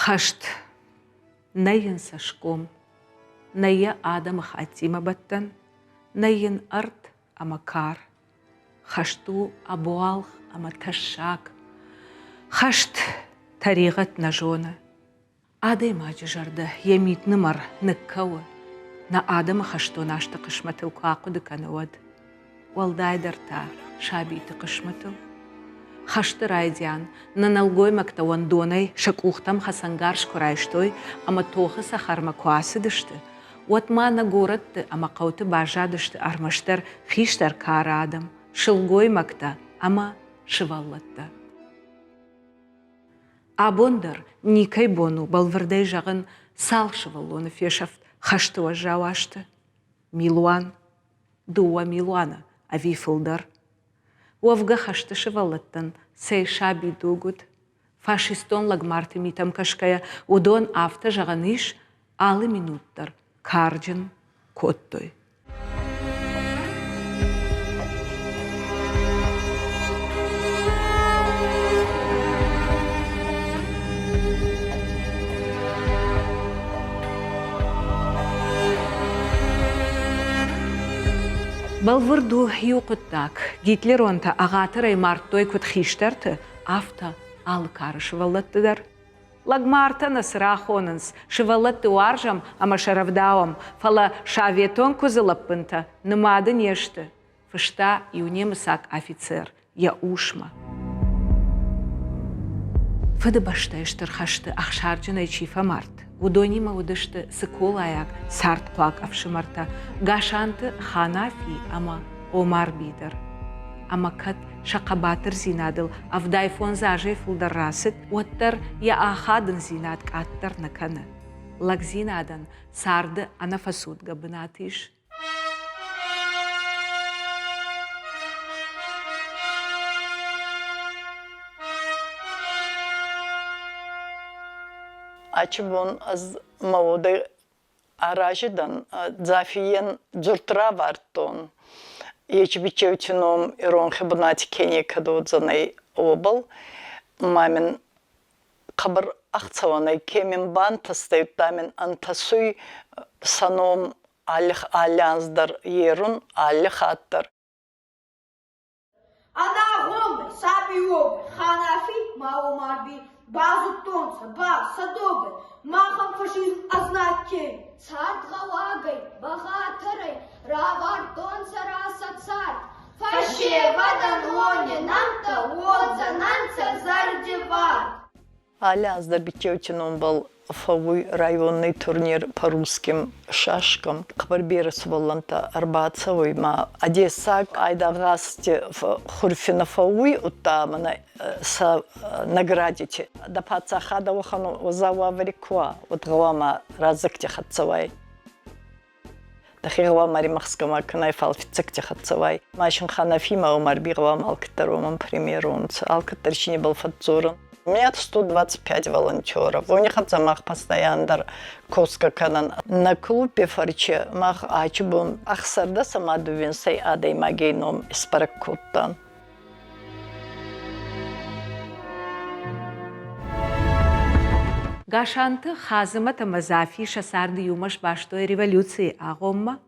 خشت نين سشكوم نيا آدم خاتيمة بطن نين أرض أما كار خشتو أبوالخ أما تشاك خشت طريقة نجونة آدي ما جرده يميت نمر نكوه نا آدم خشتو ناشت قشمته وكاقو دكانود والداي درتا شابي تقشمته خشت رايديان ننالغوي مكتوان دوني شكوختم خسنغارش كرايشتوي أما توخ سخر مكواسي دشته واتما نغورت أما قوت باجا دشته أرمشتر خيشتر كار آدم شلغوي مكتا أما شوالته أبوندر نيكي بونو بالوردي جاغن سال شوالون فيشفت خشت وجاواشته ميلوان دوا ميلوانا أفي فلدر وفغا خشت شوالتن سي شابي دوغود فاشистон лагмарты митам кашкая удон авто жаганиш алы минуттар карджин коттой. بالوردو يوقتاك Гитлер онта агатырай марттой кут хиштарты авто алкар швалаттыдар. Лагмарта насрахонанс швалатты уаржам ама шаравдауам фала шаветон кузылаппынта нымады нешты. Фышта юнемысак офицер я ушма. Фыды баштайштыр хашты ахшарджынай чифа март. Удонима удышты сыкол аяк сарт клак авшымарта гашанты ханафи ама омар бидер. Ама кат шақабатыр зинадыл авдайфон зажей фулдаррасыт оттар я ахадын зинад каттар наканы. Лак зинадан сарды анафасуд габынатыш. Açıbon az mavode arajdan zafiyen zurtra varton. Ечбичевчином ирон хебнати кене кадодзанай обал. Мамин кабар ахцаванай кемин бантастай тамин антасуй саном алих алянздар ерун алих аттар. Ана гомбе сабиоб ханафи маумарби базутонца ба садобе махам фашизм ознаке царт галагай бахатарай равартонца расацарт фашевадан лоне намта водза нанца зардеват. Алянздар бичевчином был фавуй районный турнир по русским шашкам. Кабарберас воланта арбацавой ма Одесса айдагасти в хурфина фавуй утамана са наградите. Да пацахада ухану зава вариква вот глама разыкте хатцавай. Дахирва мари махскама канай фалфицекте хатцавай. Машин ханафима умар бирва малкатероман примерунц. Алкатерчине был фатзоран. У меня 125 волонтеров. У них от замах постоянно коска канан. На клубе фарче мах ачбум ахсарда сама дувинсей адей магейном испаракуттан. Гашанты хазымата мазафи шасарды юмаш баштой революции агомма.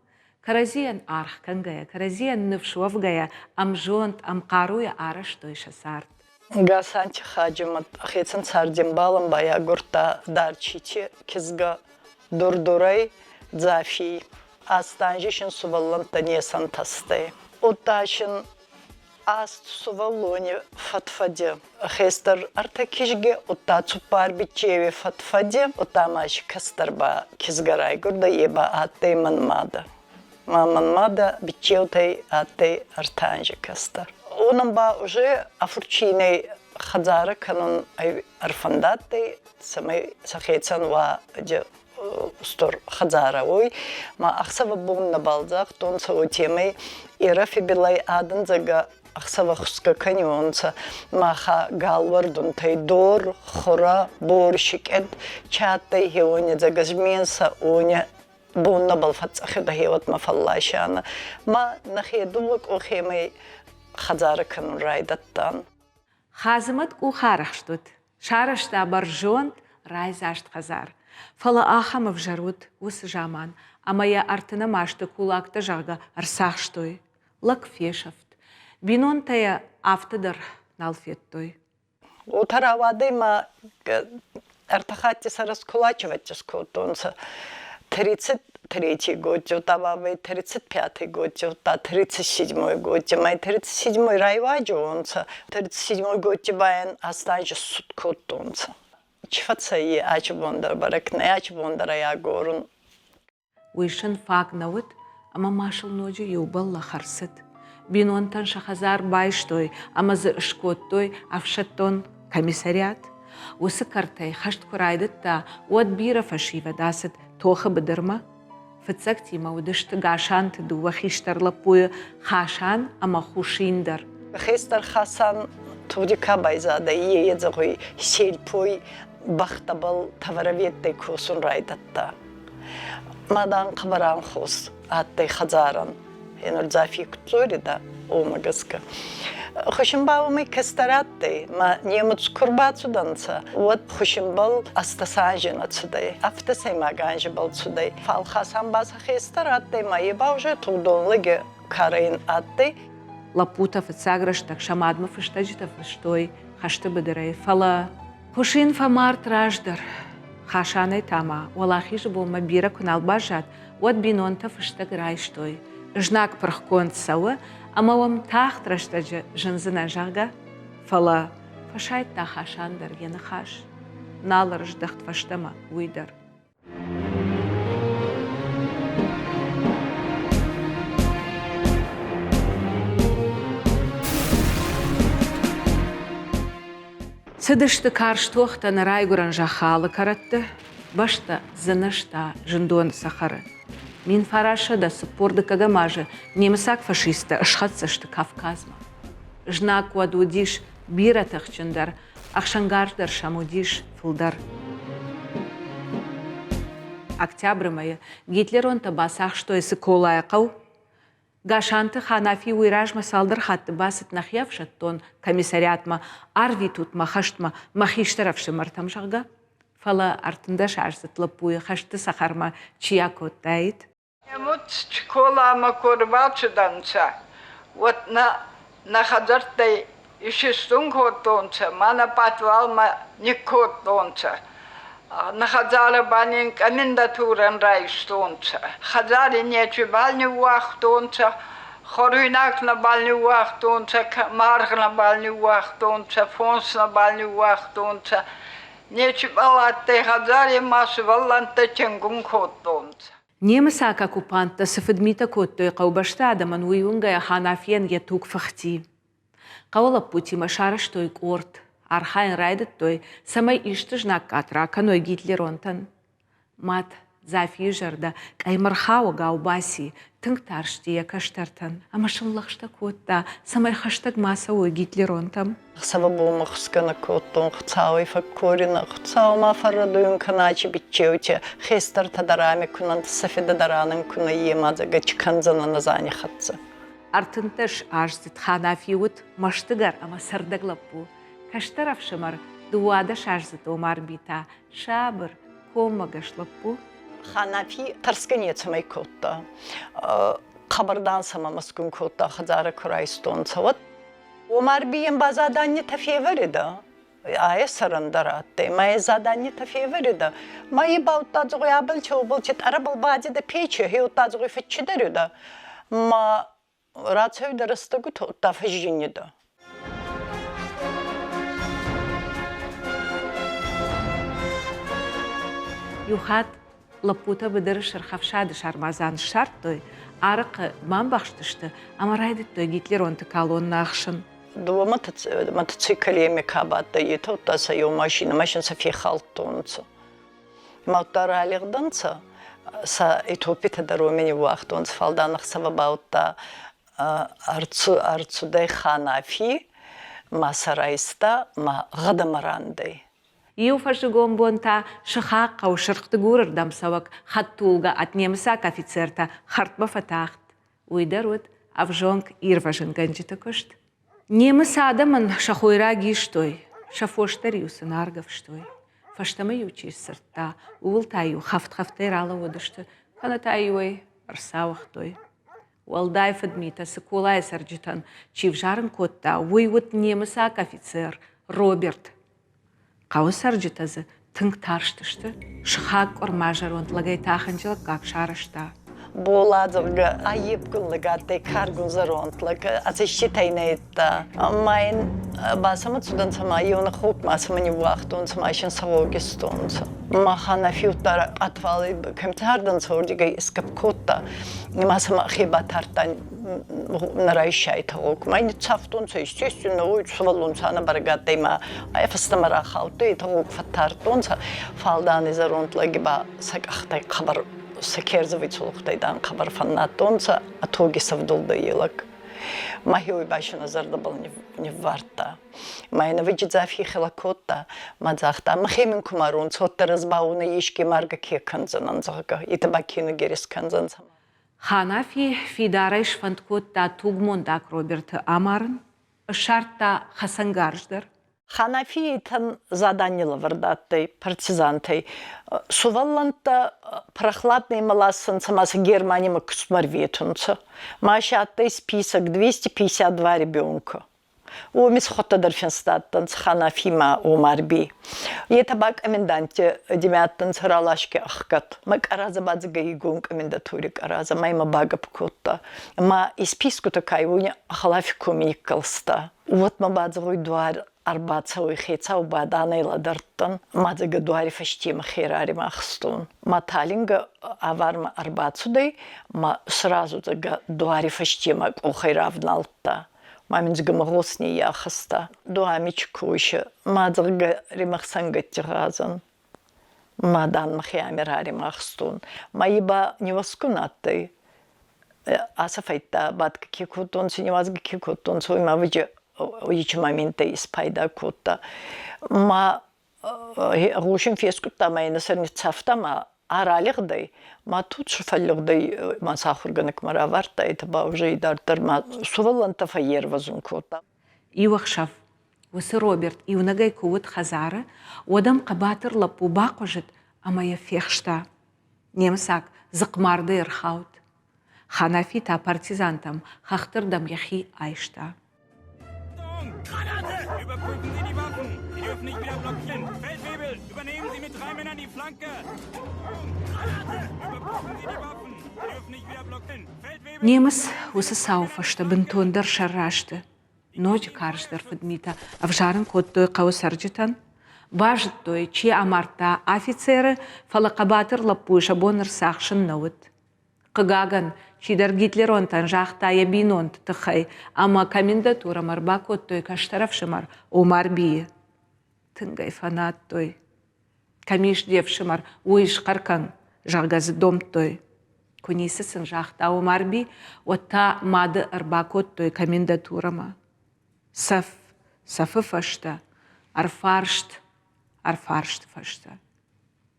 Каразиян арх кангая, каразиян нывшуавгая, амжонт амкаруя араштой шасард. Гасанчи хаджимат ахецен сардим балам бая гурта дарчичи кизга дурдурай зафи астанжишин сувалланта несан тастай. Уташин аст суваллони фатфаде. Хестер артакишге ута цупар бичеви фатфаде. Утамаш кастарба кизгарай гурда еба атей манмада. Манмада бичевтай атей артанжи кастар. Он ба уже афурчиной хазара канон арфандаты самой сахецан ва де стор хазара ой ма ахсава бун на балзах тон сау темой ирафи билай адан зага ахсава хуска каньонца маха галвардун тай дор хора борщикет чатай хеоне загажменса оня бун на балфац ахида хеват мафаллашана ма нахедулук охемей хазара канун райдаттан. Хазымат ку харахштут. Шарашта баржонт райзашт хазар. Фала ахама в жарут ус жаман, а моя артына машты кулакта жага арсахштой. Лак фешафт. Бинон тая автодар налфеттой. Утаравады ма артахати сараскулачивать скотонца. 33-й год, утававы 35-й год, ута 37-й год, май 37-й райваджонца, 37-й год баян астайжы суткотонца. Чифаца и ачбондар баракне, ачбондара я горун. Уишен фагнавыт, ама машал ноджи юбалла харсыт. Бинонтан шахазар байштой, ама зы шкоттой авшаттон комиссариат. Усы картай хашт курайдытта, уат бира фашива дасыт тоха быдырма. Фыцак тима удышты гашан тыду вахиштар лапуя хашан, ама хушиндар. Хестар хасан tudika bayzada yiyeceği selpoy baxtabal tavaravette kusun raydatta. Madan kabaran khus attay khazaran. Enur zafik tzorida omagaska. Хошимбал кастаратты, ма немец курбацуданца. Вот хошимбал астасажина цудай, автосаймаганжи бал цудай. Фалхасан баса хестаратты, ма ебауже тудонлыге карин атты. Лапута фацаграш так шамадма фыштаджита фыштой, хашты быдырай фала. Хушин фамарт раждар. Хашанай тама, уалахижи болма бира куналбажат, вот бинонта фыштаг райштой. Жнак прахкон сауа, амавам тахт раштаджа жынзына жага, фала фашайт та хашандар ені хаш. Налар ждахт фаштама уйдар. Сыдышты карштуахта на райгуран жахалы каратты, башта зынышта жындуан сахары. Мин фараша да супорды кагамажы, немысак фашиста ышхатсышты Кавказма. Жнак уадудиш бира тахчындар, ахшангардар шамудиш фылдар. Октябрь майы Гитлер онта басах что эсы колая қау. Гашанты ханафи уйражма салдар хатты басыт нахьявшаттон комиссариатма арви тутма хаштма махиштаравшы мартам жагга. Фала артында шарсыт лапуя хашты сахарма чиякот дайт. Вот школа макурбачуданца. Вот на хазартай еще стунготонца, мана патвалма никотонца. На хазара банин комендатуран райстонца. Хазари нечу бальни уахтонца, хоруйнак на бальни уахтонца, марх на бальни уахтонца, фонс на бальни уахтонца. Нечу балатте хазари машу валанта ченгун котонца. Немысак оккупанта сыфыдмита коттой қаубашта адаман уйунгая ханафиен етук фахти. Қаула пути машараш той корт. Архайн райдет той самай ишты жнак катрака ной Гитлеронтан. Мат зафи жарда каймархау гаубаси тыңтарштия каштартан. Амашынлахшта котта самай хаштаг маса ой Гитлеронтам. Сабабу махскана коттон хцауи факкорина хцау ма фарадуюн каначи бичеуче хестар тадарами кунан сафида даранын куна емазага чиканзана назани хатса. Артынтыш ажзит ханафиут маштыгар ама сардаглапу. Каштарав шамар дуада шажзит омар бита шабыр комагашлапу. Ханафи тарсканец май котта. Хабардан сама маскун котта хазара курайстонца. Вот Омар бием ба задание тафеварида. Ая сарандаратты. Мои задание тафеварида. Мои баутазгу ябыл чоубылчит арабыл бадида печи хеутазгу фетчидерида. Ма рацевда растагу тафажинида. Юхат лапута быдыр шархавшады шармазан шартой, арық ман бақштышты, амарайдыт той Гитлер онты колонна ақшын. Дуа мотоциклеми кабатта ето таса ё машина сафи халтонца. Мауттаралигданца са Этиопия даромени вахтонц фалданах савабаутта арцудай ханафи масарайста ма гадамарандай. Юфашыгом бонта шыхаққа ушырқты көрір дамсавак хаттулга от немсак офицерта хартма фатахт. Уйдар вот авжонг ирважын ганжита кошт. Немыс адамын шахойра гиштой, шафоштар юсын аргавштой. фаштама ючи сыртта, уыл таю, хафт-хафтер ала одышты, хана таюй, арсауахтой. Уалдай фадмита, сыкулай сарджитан, чивжарын котта, уйвут немысак офицер, Роберт. Қауы сарджитазы тынг тарштышты, шхак ормажар онтлагай таханчылық как шарышта. Боладырга айып күнлігаттай каргун заронтлык, атыштайтайнайытта. Майын басамы цудан сама, ионы хук масамы не вахтун, сама ишен савогистунца. Махана филтар атвалы комментардан сордига искап котта, масама хиба тартан нарайшайтаук. Майны цафтунца, естественно, уйцувалунца на баргаттайма, айфастамара хауты, таук фаттартунца, фалданы заронтлаги ба сакахтай қабар Сакерзовый цулуқтайдан қабар фаннаттонца, а тоги савдулды елік. Махиой башын азарда был не варта. Майна выджидзафи хилакотта, мадзахта, махемин кумарун, цотта разбауна ешки марга кеканзан анзага, и табакину герис канзан сама. Ханафи фидарайш фанткотта тугмондак Роберта Амарын, шартта Хасангарждар. Ханафи тан заданила вардаттай, партизантай. Сувалланта прохладный маласын самаса Германии кусмарветунца. Машаттай список 252 ребенка. Умис Хоттадерфенстаттан Ханафима Умарби. И табак коменданте 9-тан Саралашки Ахкат. Мак араза бадзага игун комендатурик араза майма бага пкутта. Ма и списку такая уня ахалафику миккалста. Вот ма бадзавой двар арбацауи хейцау баданайла дартан. Мадзага дуари фаштима хейрари махстун. Ма талинга аварма арбацудай, ма сразу зага дуари фаштима кухайравналта. Маминзга мгосни яхаста. Дуамичку еще. Мадзага римахсангаттиразан. Мадан махиамирари махстун. Маиба неваскунаттай. Асафайта батка кикутун, синевазга кикутун, суйма выджи уйчи моменты испайда кутта. Ма рушин фескутта майна сарницафтама аралигдай. Ма тут шуфаллигдай ма сахурганак мараварта, это ба уже и дартар ма суваланта фаер вазун кутта. Иуахшав, высы Роберт, иунагай куут хазары, одам қабатыр лапу бақожит, амая фехшта. Немсак, зықмарды ирхаут. Ханафи та партизантам, хахтырдам яхи айшта. Granate! Überprüfen Sie die Waffen! Sie dürfen nicht wieder blockieren! Feldwebel, übernehmen Sie mit 3 Männern die Flanke! Granate! Überprüfen Sie die Waffen! Sie dürfen nicht wieder blockieren! Feldwebel! Немес усы сауфашта, бинтондыр шаррашты. Ночь карждар фадмита, а в жарен кот той қау сарджитан. Бажит той, чи амарта офицеры фалақабатыр лаппуша боныр сақшын науыт. Қыгаган, чидар Гитлеронтан жақта ябинонт тыхай, ама комендатура марба кот той каштаравшымар Омар бие. Тынгай фанат той. Камиш девшымар уиш қаркан, жағгазы дом той. Кунисысын жақта Омар би, отта мады арба кот той комендатурама. Сафы фашта, арфаршт фашта.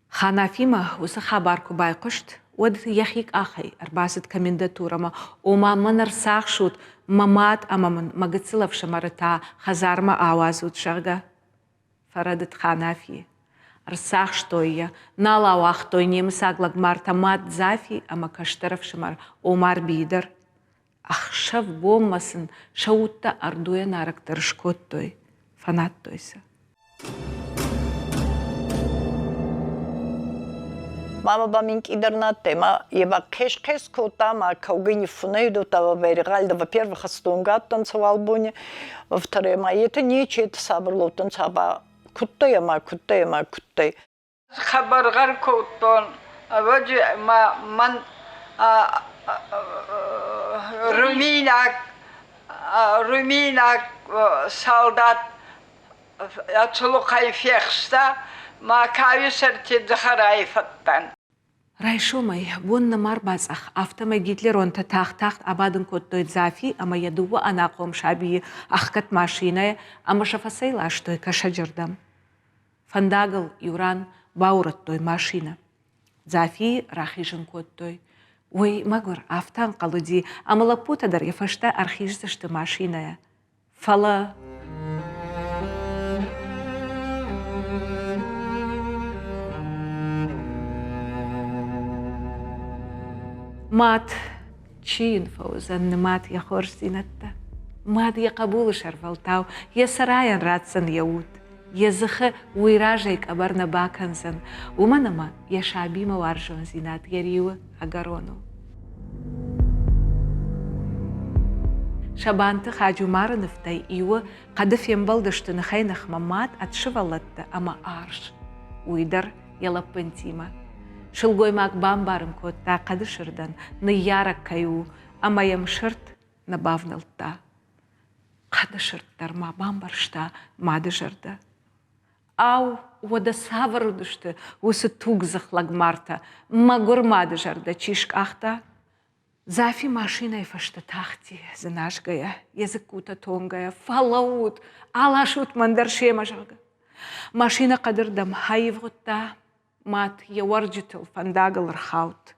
Ханафима усы хабарку байқышт, од яхик ахай, арбасит комендатурама, ома манар сахшут, мамат амаман, магацилавша марата, хазарма ауазут шарга. Фарадит Ханафи. Арсахштойя, налауахтой немсаглаг марта мат зафи, ама каштаравшамар Омар бидер. Ахшав боммасын, шаутта ардуя нарактар шкоттой, фанат тойса. Мама баминг идернатте, ма еба кеш кота, ма каугини фунейду, тава веригальда, во-первых, астунгаттан цавалбуни, во-вторых, ма это нече, это сабрлотан цаба, куттай. Хабаргар коттон, аваджи ман руминак солдат ячулукай фехста, ма кависерти захарайфаттан. Райшомай, бонна марбазах, автомай Гитлеронта тахт абадын коттой зафи, ама ядува анақом шаби ахкат машиная, ама шафасайла той кашаджардам. Фандагал юран баурат той машина. Зафи рахижын коттой. Ой, магур, автан қалуди, ама лапутадар яфашта архижзашты машиная. Фала... مات چین فوزن مات یا خورسینتا مات یا قبول شرفلتاو یا سراین راتسن یود یا زخه ویراجیک ابر نباکنزن و منما یا شابی موارجون زینات گریو اگرونو شبانت خاجو مار نفتای ایو قدف ينبلدشت نخي نخممات اتشفلت اما آرش ويدر يلا بنتيما شلقوي ماك بامبارم كوتا قد شردن نيارك كيو اما يمشرت نبافنلتا قد شرت در ما بامبرشتا ما دجرده او ودا سافر دشت وستوق زخلق مارتا ما قر ما دجرده چيشك اختا زافي ماشينة فشت تاختي زناش جاية يزكوتا تونجايا فلاوت على شوت مندر شيء مشغل ماشينة قدر دم هايف غتا مات يورجت الفنداق الرخاوت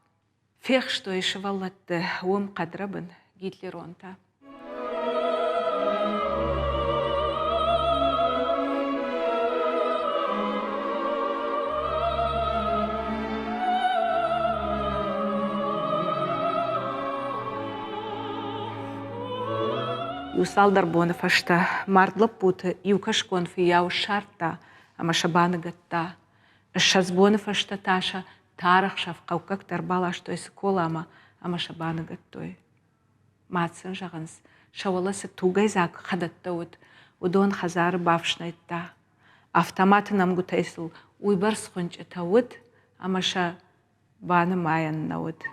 فيخشتو يشغلت وم قدربن جيت لي رونتا يوصل دربون فشتا مارد لبوت يوكشكون في ياو شارتا اما شبان قتا الشزبون فشتا تاشا تارخ شاف قوكك دربالاش توي سكولاما اما شبان قتوي ماتسن جغنس شوالا ستوغي زاك خدتوت ودون خزار بافشنيتا автомат нам гутайсл уйбарс хунч этауд اما شا بان ماين نود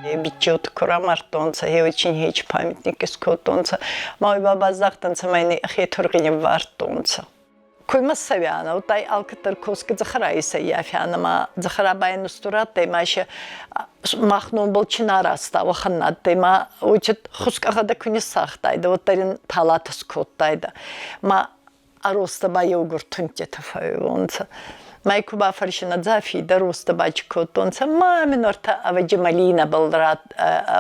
Бичет курамартонца, я очень хеч памятник из котонца. Мой баба захтанца майни хеторгине вартонца. Куйма савяна, утай алкатарковский захарайса яфяна, ма захарабайну стурат, маше махнун был чинара става ханнат, ма учит хускахада кунисахтайда, вот тарин талатас коттайда. Ма ароста байогур тунтета файвонца. Майку бафаршина зафи даруста бачко тонца мамин орта аваджи малина балрат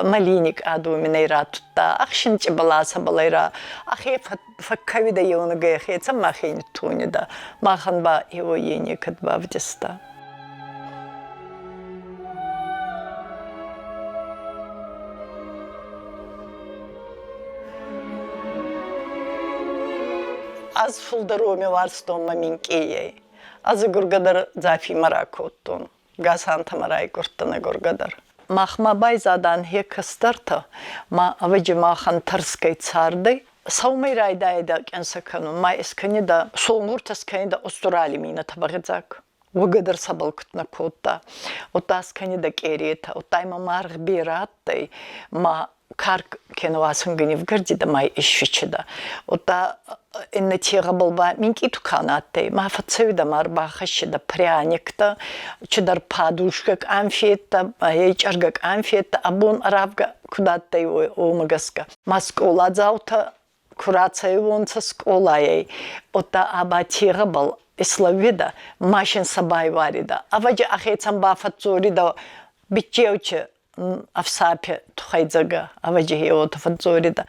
малиник аду минайрат та ахшинче баласа балайра ахе факкавида йонга хе цамахин тунида маханба его йени кадба вдеста аз фулдароми варстом маминкей Azı gurgadar zafi marakottun. Gazanta maray gurtana gurgadar. Mahma bayzadan he kastarta. Ma avacı mahan tarskay tsarday. Savmay raydayda kensakanu. Ma eskani da soğungurtaskani da Avustralya mina tabagıdzak. Вгадar sabалкутна кота. Отаскани да керета. Отайма марг бираттай. Ма карк кенвасын гыни вгырди да май ишвичида. Ота инна тига болба минки туканаттай. Ма фацевида марба хашида пряникта. Чидар падушкак амфиетта. Ейчаргак амфиетта. Абун аравга кудаттай омагаска. Ма скола заута курацай вонца сколай. Ота аба тига бол. Иславида машин сабай варида. Аваджи ахецам бафатзорида бичевче афсапе тухайдзага. Аваджи хеота фатзорида.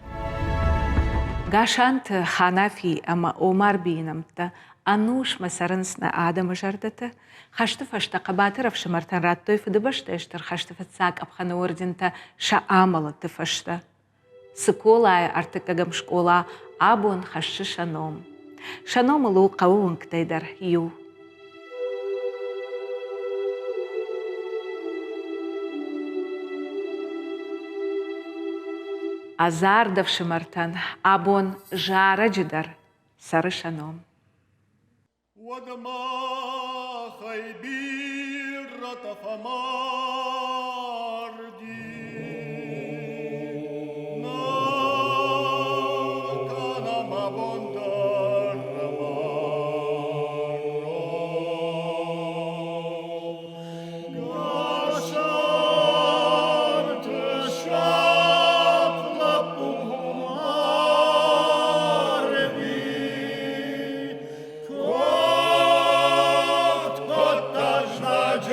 Гашант ханафи ама омар бинамта ануш масарынсна адам жардата хашты фашта қабатыр афшамартан раттой фыдыбашта эштер хашты фатсак абхана ордента ша амала тыфашта. Сыколая артыкагам школа абон хашты шаном. شنوم لو قوون كتيدر يو أزار دف شمرتن أبون جارة جدر سر شنوم ودما خيبير رتفما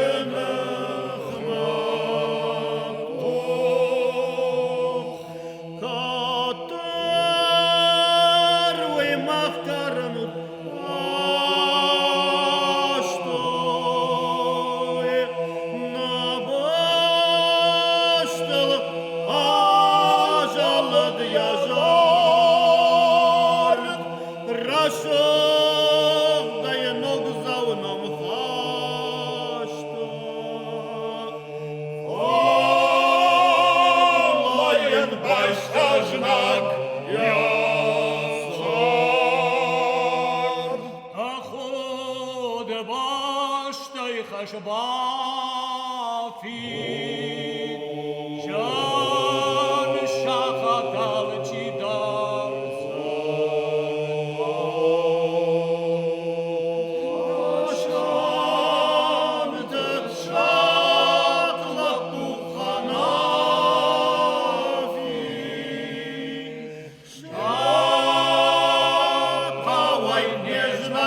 Cennet חשבתי שם שחט על צידר שם תשק לפוחנבי шаг павай нежно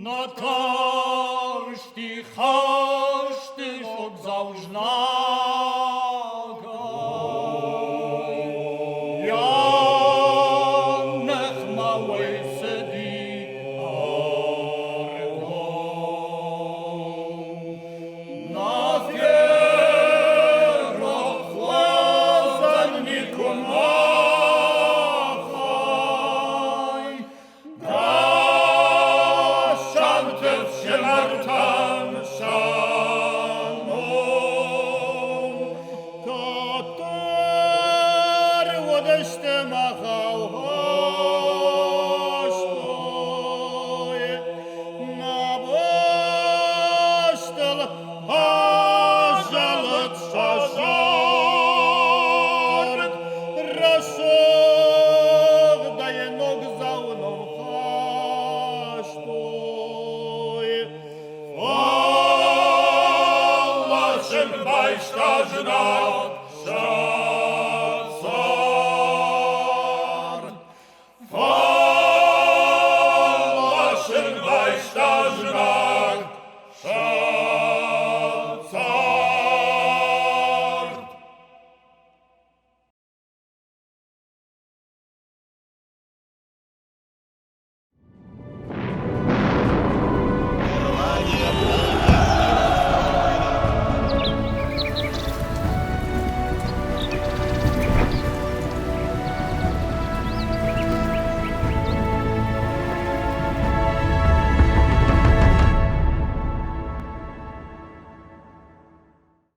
Na każdy szok zaużnaga Janech małej sedi argo Na wierach chłodniku machaj Martan Shannon Katar ودشت مخاو